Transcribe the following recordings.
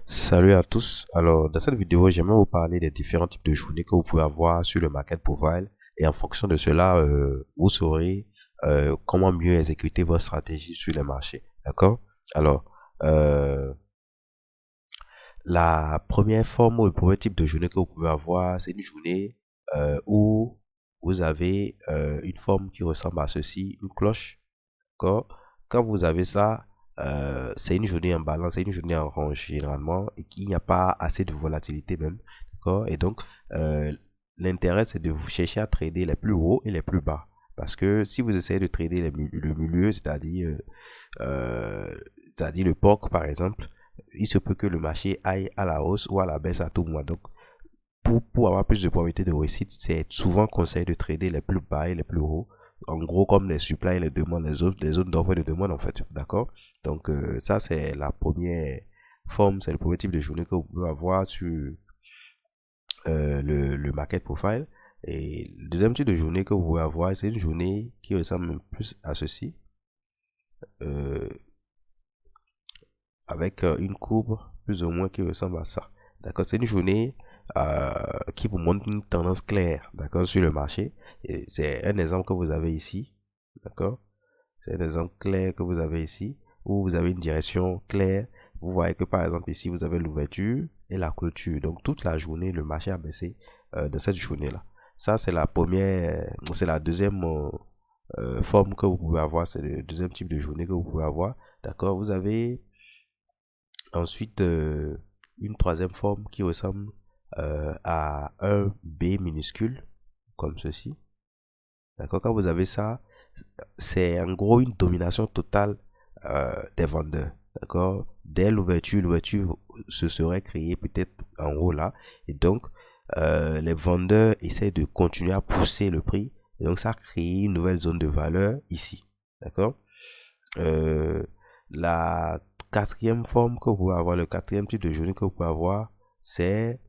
Salut à tous. Alors, dans cette vidéo, j'aimerais vous parler des différents types de journées que vous pouvez avoir sur le market profile et en fonction de cela, vous saurez comment mieux exécuter votre stratégie sur les marchés. D'accord? Alors, euh, la première forme ou le premier type de journée que vous pouvez avoir, c'est une journée où vous avez une forme qui ressemble à ceci, une cloche. D'accord? Quand vous avez ça, c'est une journée en balance, c'est une journée en range généralement et qu'il n'y a pas assez de volatilité même. D'accord? Et donc, euh, l'intérêt, c'est de vous chercher à trader les plus hauts et les plus bas. Parce que si vous essayez de trader le milieu, c'est-à-dire le POC par exemple, il se peut que le marché aille à la hausse ou à la baisse à tout moment. Donc, pour avoir plus de probabilité de réussite, c'est souvent conseillé de trader les plus bas et les plus hauts. En gros, comme les supply et les demandes, les zones d'offre et de demande, en fait. D'accord? Donc, ça, c'est la première forme, c'est le premier type de journée que vous pouvez avoir sur le market profile. Et le deuxième type de journée que vous pouvez avoir, c'est une journée qui ressemble plus à ceci, euh, avec une courbe plus ou moins qui ressemble à ça. D'accord? C'est une journée qui vous montre une tendance claire, d'accord, sur le marché. Et c'est un exemple que vous avez ici, d'accord? C'est un exemple clair que vous avez ici, où vous avez une direction claire. Vous voyez que par exemple ici, vous avez l'ouverture et la clôture. Donc toute la journée, le marché a baissé de cette journée-là. Ça, c'est la première, c'est la deuxième forme que vous pouvez avoir. C'est le deuxième type de journée que vous pouvez avoir. D'accord? Vous avez ensuite, une troisième forme qui ressemble à un B minuscule, comme ceci. D'accord? Quand vous avez ça, c'est en gros une domination totale des vendeurs. D'accord? Dès l'ouverture se serait créée peut-être en haut là. Et donc, les vendeurs essaient de continuer à pousser le prix. Et donc, ça crée une nouvelle zone de valeur ici. D'accord? Euh, la quatrième forme que vous pouvez avoir, le quatrième type de journée que vous pouvez avoir, c'est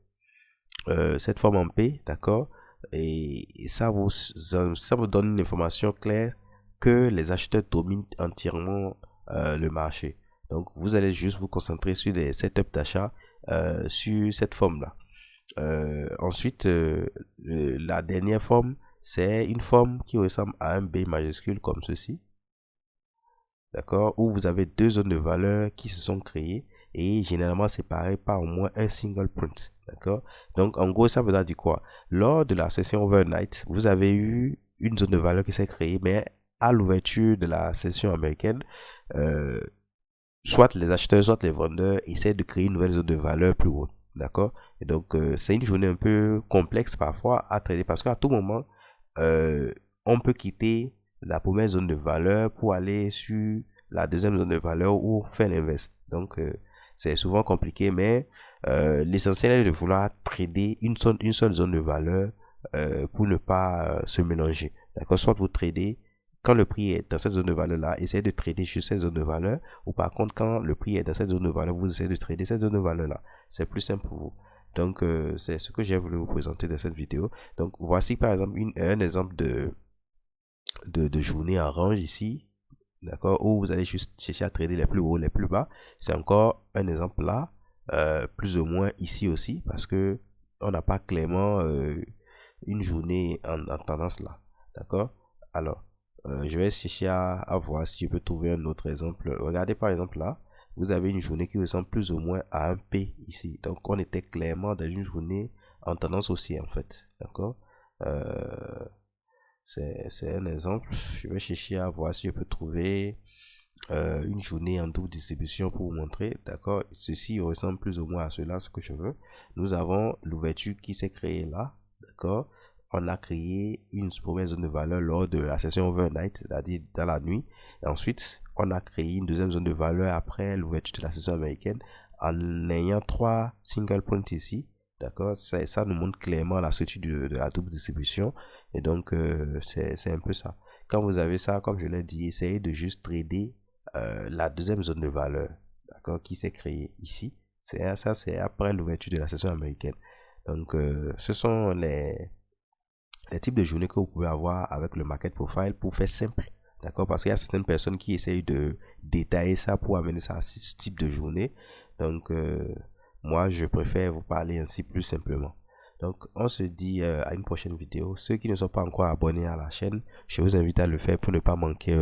cette forme en P, d'accord? Et ça vous donne une information claire que les acheteurs dominent entièrement le marché. Donc, vous allez juste vous concentrer sur les setups d'achat sur cette forme-là. Ensuite, la dernière forme, c'est une forme qui ressemble à un B majuscule comme ceci, d'accord, où vous avez deux zones de valeur qui se sont créées et généralement séparées par au moins un single print, d'accord. Donc en gros, ça veut dire quoi? Lors de la session overnight, vous avez eu une zone de valeur qui s'est créée, mais à l'ouverture de la session américaine, euh, soit les acheteurs, soit les vendeurs essaient de créer une nouvelle zone de valeur plus haute, d'accord. Et donc c'est une journée un peu complexe parfois à traiter parce qu'à tout moment, euh, on peut quitter la première zone de valeur pour aller sur la deuxième zone de valeur ou faire l'inverse. Donc, c'est souvent compliqué, mais l'essentiel est de vouloir trader une seule zone de valeur pour ne pas se mélanger. D'accord? Soit vous tradez quand le prix est dans cette zone de valeur-là, essayez de trader sur cette zone de valeur, ou par contre, quand le prix est dans cette zone de valeur, vous essayez de trader cette zone de valeur-là. C'est plus simple pour vous. Donc, c'est ce que j'ai voulu vous présenter dans cette vidéo. Donc, voici par exemple un exemple de journée en range ici, d'accord, où vous allez juste chercher à trader les plus hauts, les plus bas. C'est encore un exemple là, plus ou moins ici aussi, parce que on n'a pas clairement une journée en tendance là, d'accord. Alors, je vais chercher à voir si je peux trouver un autre exemple. Regardez par exemple là, vous avez une journée qui ressemble plus ou moins à un P ici. Donc, on était clairement dans une journée en tendance haussière en fait, d'accord. Euh, c'est un exemple. Je vais chercher à voir si je peux trouver une journée en double distribution pour vous montrer. D'accord? Ceci ressemble plus ou moins à cela, ce que je veux. Nous avons l'ouverture qui s'est créée là. D'accord? On a créé une première zone de valeur lors de la session overnight, c'est-à-dire dans la nuit. Et ensuite, on a créé une deuxième zone de valeur après l'ouverture de la session américaine en ayant trois single points ici. D'accord? Ça nous montre clairement la structure de la double distribution. Et donc, c'est un peu ça. Quand vous avez ça, comme je l'ai dit, essayez de juste trader la deuxième zone de valeur, d'accord, qui s'est créée ici. Ça, c'est après l'ouverture de la session américaine. Donc, ce sont les types de journées que vous pouvez avoir avec le market profile pour faire simple. D'accord? Parce qu'il y a certaines personnes qui essayent de détailler ça pour amener ça à ce type de journée. Donc, moi, je préfère vous parler ainsi plus simplement. Donc, on se dit à une prochaine vidéo. Ceux qui ne sont pas encore abonnés à la chaîne, je vous invite à le faire pour ne pas manquer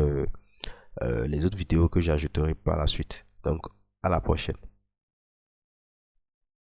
les autres vidéos que j'ajouterai par la suite. Donc, à la prochaine.